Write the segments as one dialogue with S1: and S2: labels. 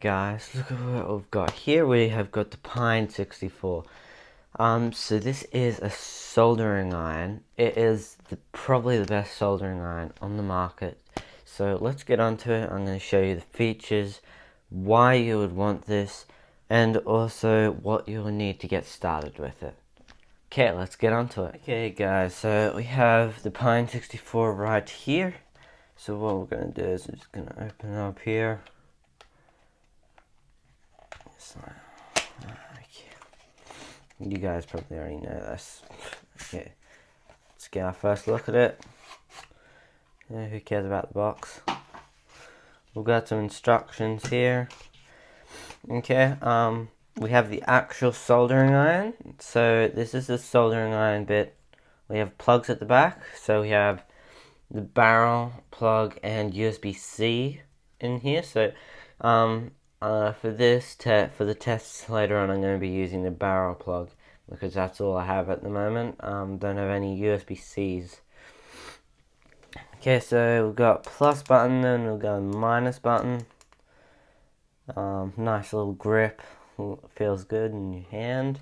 S1: Guys, look at what we've got here. We have got the Pine 64. So this is a soldering iron. It is probably the best soldering iron on the market. So let's get onto it. I'm going to show you the features, why you would want this, and also what you'll need to get started with it. Okay, let's get onto it. Okay guys, so we have the Pine 64 right here. So what we're going to do is I'm just going to open it up here. You guys probably already know this. Okay, let's get our first look at it. Yeah, who cares about the box? We've got some instructions here. Okay, we have the actual soldering iron. So this is the soldering iron bit. We have plugs at the back. So we have the barrel plug and USB-C in here. So for the tests later on, I'm going to be using the barrel plug because that's all I have at the moment. Don't have any USB-Cs. Okay, so we've got plus button, then we've got minus button. Nice little grip, feels good in your hand.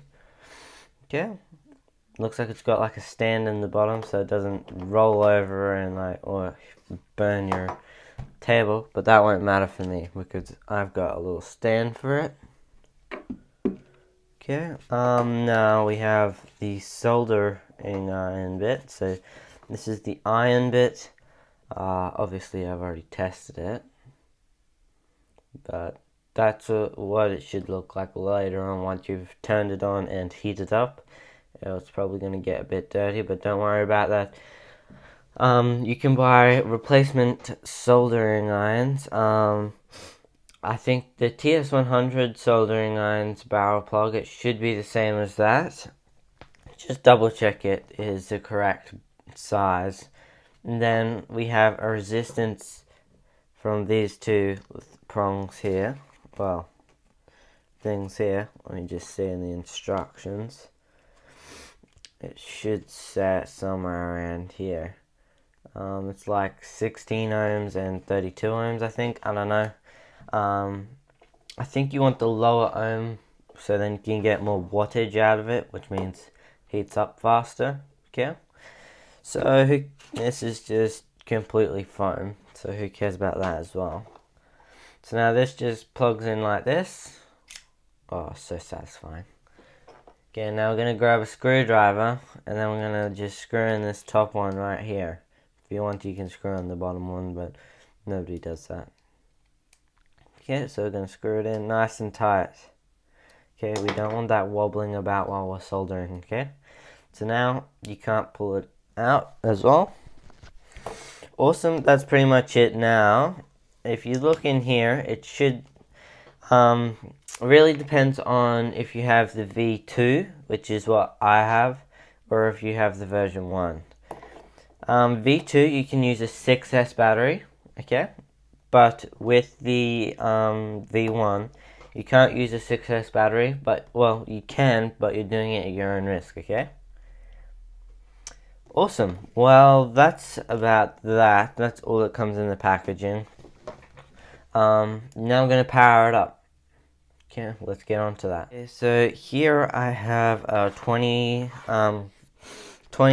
S1: Okay, looks like it's got like a stand in the bottom so it doesn't roll over and or burn your table, but that won't matter for me because I've got a little stand for it. Okay, now we have the soldering iron bit. So this is the iron bit. Obviously I've already tested it, but that's what it should look like later on once you've turned it on and heated up. It's probably going to get a bit dirty, but don't worry about that. You can buy replacement soldering irons. I think the TS100 soldering irons barrel plug, it should be the same as that. Just double check it is the correct size. And then we have a resistance from these two prongs here. Well, things here. Let me just see in the instructions. It should set somewhere around here. It's like 16 ohms and 32 ohms, I think. I don't know. I think you want the lower ohm so then you can get more wattage out of it, which means heats up faster. Okay, so this is just completely foam, so who cares about that as well. So now this just plugs in like this. Oh, so satisfying. Okay, now we're going to grab a screwdriver and then we're going to just screw in this top one right here. If you want, you can screw in the bottom one, but nobody does that. Okay, so we're going to screw it in nice and tight. Okay, we don't want that wobbling about while we're soldering, okay? So now you can't pull it out as well. Awesome, that's pretty much it now. If you look in here, it should, really depends on if you have the V2, which is what I have, or if you have the version 1. V2, you can use a 6S battery, okay? But with the V1, you can't use a 6S battery, but, well, you can, but you're doing it at your own risk, okay? Awesome. Well, that's about that. That's all that comes in the packaging. Now I'm going to power it up. Okay, let's get on to that. Okay, so here I have a 20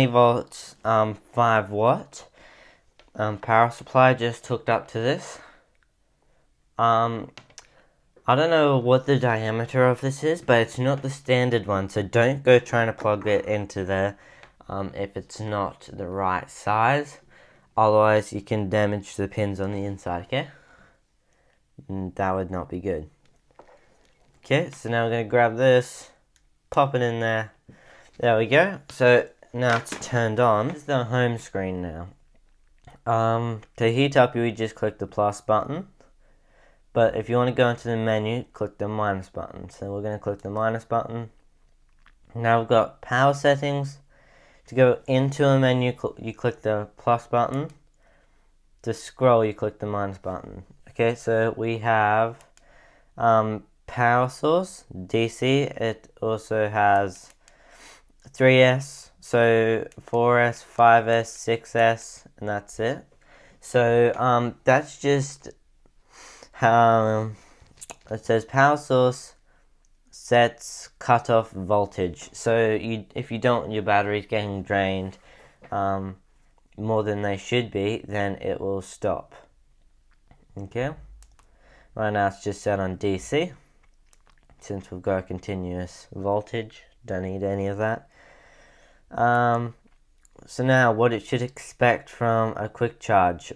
S1: volts, 5 watt power supply just hooked up to this. I don't know what the diameter of this is, but it's not the standard one, so don't go trying to plug it into there if it's not the right size. Otherwise, you can damage the pins on the inside, okay? And that would not be good. Okay, so now we're going to grab this, pop it in there. There we go. So now it's turned on. This is the home screen now. To heat up, you would just click the plus button. But if you want to go into the menu, click the minus button. So we're going to click the minus button. Now we've got power settings. To go into a menu, you click the plus button. To scroll, you click the minus button. Okay, so we have power source, DC. It also has 3S, so 4S, 5S, 6S, and that's it. So that's just it says power source sets cutoff voltage. So if you don't want your batteries getting drained more than they should be, then it will stop. Okay. Right now it's just set on DC. Since we've got continuous voltage, don't need any of that. So now what it should expect from a quick charge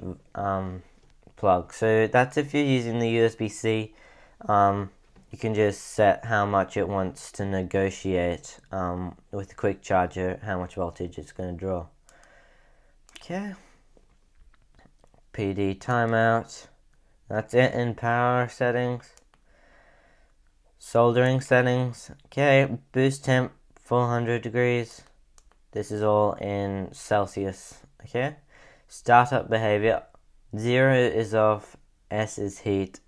S1: plug. So that's if you're using the USB-C. You can just set how much it wants to negotiate with the quick charger, how much voltage it's going to draw. Okay. PD timeout. That's it in power settings. Soldering settings. Okay, boost temp 400 degrees. This is all in Celsius. Okay. Startup behavior. 0 is off, S is heat,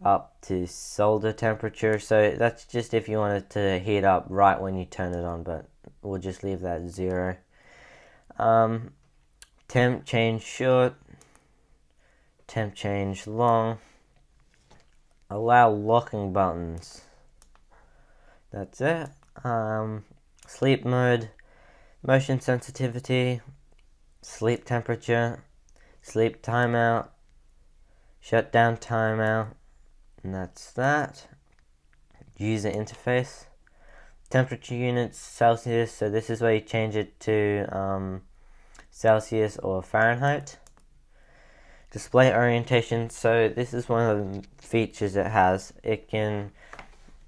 S1: up to solder temperature. So that's just if you want it to heat up right when you turn it on, but we'll just leave that 0. Temp change short. Temp change long. Allow locking buttons. That's it. Sleep mode, motion sensitivity, sleep temperature, sleep timeout, shutdown timeout, and that's that. User interface, temperature units, Celsius, so this is where you change it to Celsius or Fahrenheit. Display orientation, so this is one of the features it has. It can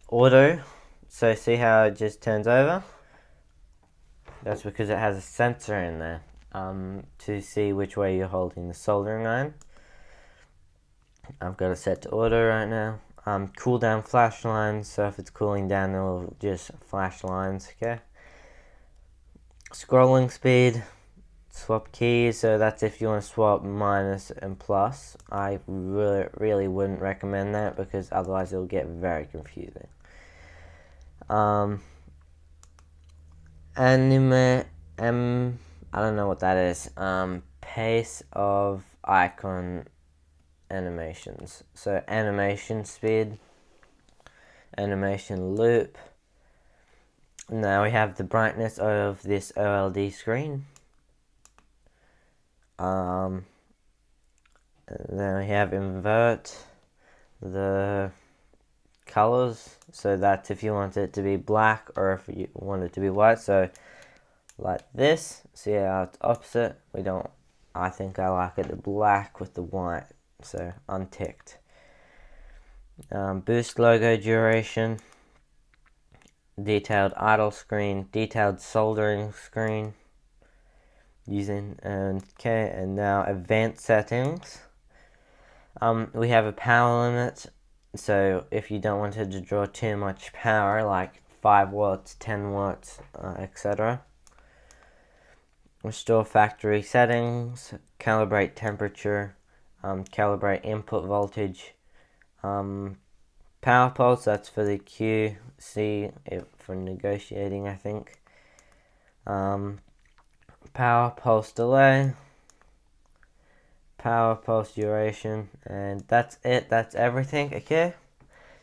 S1: auto, so see how it just turns over? That's because it has a sensor in there to see which way you're holding the soldering iron. I've got it set to auto right now. Cool down flash lines, so if it's cooling down, it will just flash lines, okay? Scrolling speed. Swap keys, so that's if you want to swap minus and plus. I really wouldn't recommend that because otherwise it'll get very confusing. I don't know what that is. Pace of icon animations. So animation speed, animation loop. Now we have the brightness of this OLED screen. Then we have invert the colors, so that's if you want it to be black or if you want it to be white. So like this, see how it's opposite. I think I like it the black with the white, so unticked. Boost logo duration, detailed idle screen, detailed soldering screen. And now advanced settings. We have a power limit, so if you don't want it to draw too much power, like 5 watts, 10 watts, etc. Restore factory settings, calibrate temperature, calibrate input voltage, power pulse, that's for the QC, for negotiating, I think. Power pulse delay, power pulse duration, and that's it. That's everything. Okay,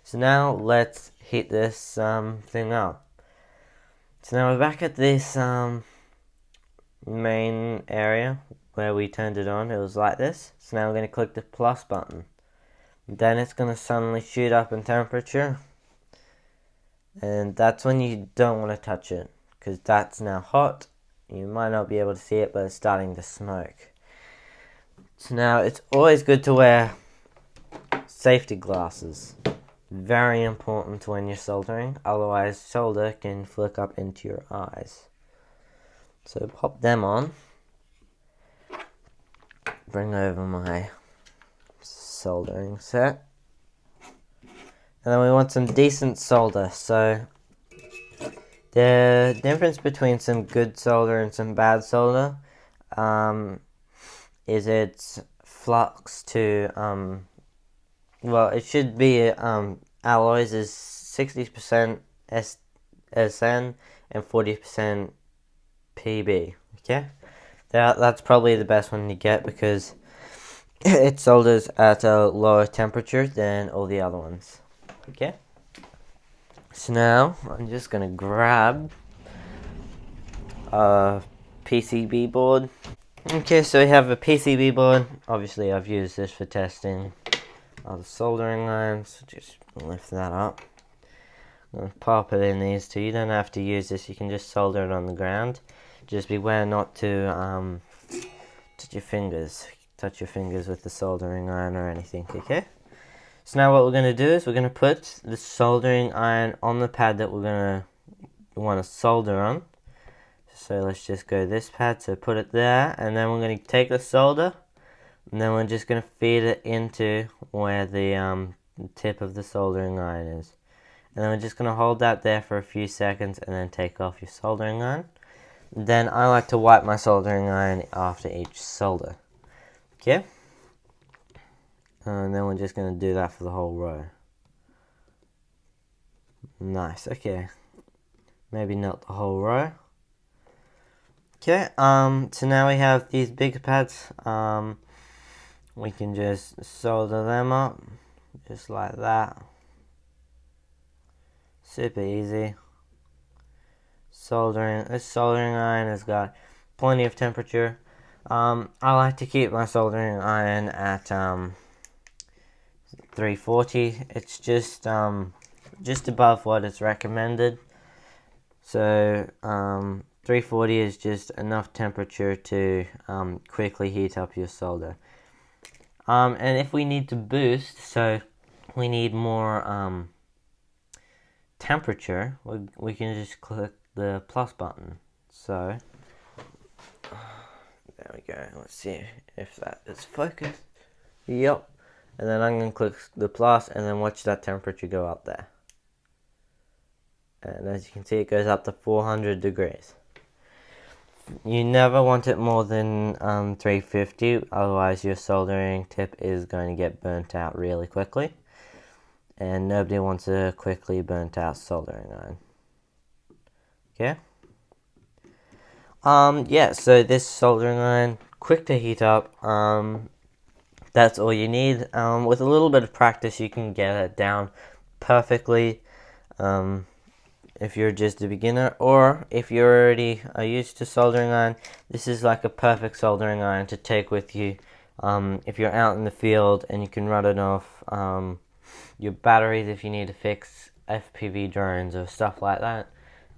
S1: so now let's heat this thing up. So now we're back at this main area where we turned it on. It was like this. So now we're going to click the plus button. Then it's going to suddenly shoot up in temperature, and that's when you don't want to touch it because that's now hot. You might not be able to see it, but it's starting to smoke. So now it's always good to wear safety glasses. Very important when you're soldering, otherwise solder can flick up into your eyes. So pop them on. Bring over my soldering set. And then we want some decent solder. So the difference between some good solder and some bad solder is its flux to, well, it should be, alloys is 60% SN and 40% PB, okay? That's probably the best one to get because it solders at a lower temperature than all the other ones. Okay. So now I'm just gonna grab a PCB board. Okay, so we have a PCB board. Obviously, I've used this for testing the soldering lines. Just lift that up. I'm gonna pop it in these two. You don't have to use this. You can just solder it on the ground. Just beware not to touch your fingers. Touch your fingers with the soldering iron or anything. Okay. So now what we're gonna do is we're gonna put the soldering iron on the pad that we're gonna want to solder on. So let's just go this pad, so put it there, and then we're going to take the solder, and then we're just going to feed it into where the tip of the soldering iron is. And then we're just going to hold that there for a few seconds, and then take off your soldering iron. Then I like to wipe my soldering iron after each solder. Okay? And then we're just going to do that for the whole row. Nice, okay. Maybe not the whole row. Okay, so now we have these big pads. We can just solder them up, just like that. Super easy. This soldering iron has got plenty of temperature. I like to keep my soldering iron at 340. It's just above what is recommended. So 340 is just enough temperature to quickly heat up your solder. And if we need to boost, so we need more temperature, we can just click the plus button. So there we go. Let's see if that is focused. Yep. And then I'm going to click the plus and then watch that temperature go up there. And as you can see, it goes up to 400 degrees. You never want it more than 350, otherwise your soldering tip is going to get burnt out really quickly. And nobody wants a quickly burnt out soldering iron. Okay? Yeah, so this soldering iron, quick to heat up. That's all you need. With a little bit of practice, you can get it down perfectly. If you're just a beginner, or if you already are used to soldering iron, this is like a perfect soldering iron to take with you. If you're out in the field and you can run it off your batteries if you need to fix FPV drones or stuff like that,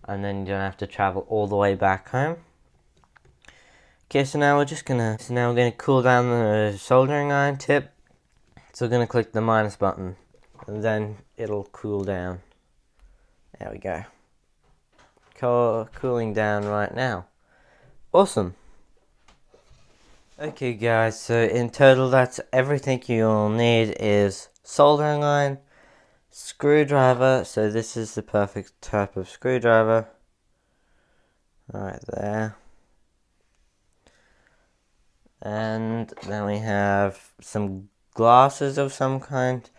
S1: and then you don't have to travel all the way back home. Okay, so now we're gonna cool down the soldering iron tip. So we're gonna click the minus button, and then it'll cool down. There we go. Cooling down right now. Awesome. Okay guys, so in total that's everything you'll need is soldering iron, screwdriver, so this is the perfect type of screwdriver. Right there. And then we have some glasses of some kind.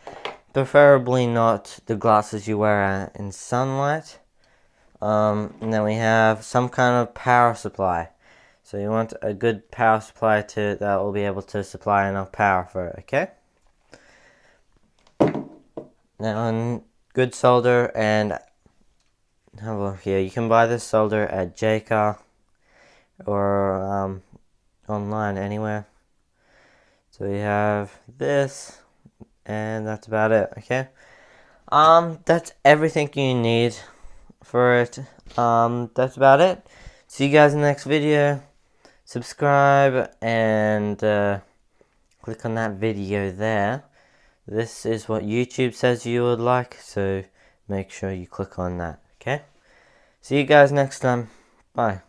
S1: Preferably not the glasses you wear in sunlight. And then we have some kind of power supply. So you want a good power supply that will be able to supply enough power for it, okay? Now, good solder, and have a look here. You can buy this solder at JCar or online anywhere. So we have this, and that's about it, okay? That's everything you need for it. That's about it. See you guys in the next video. Subscribe and click on that video there. This is what YouTube says you would like, so make sure you click on that, okay? See you guys next time. Bye.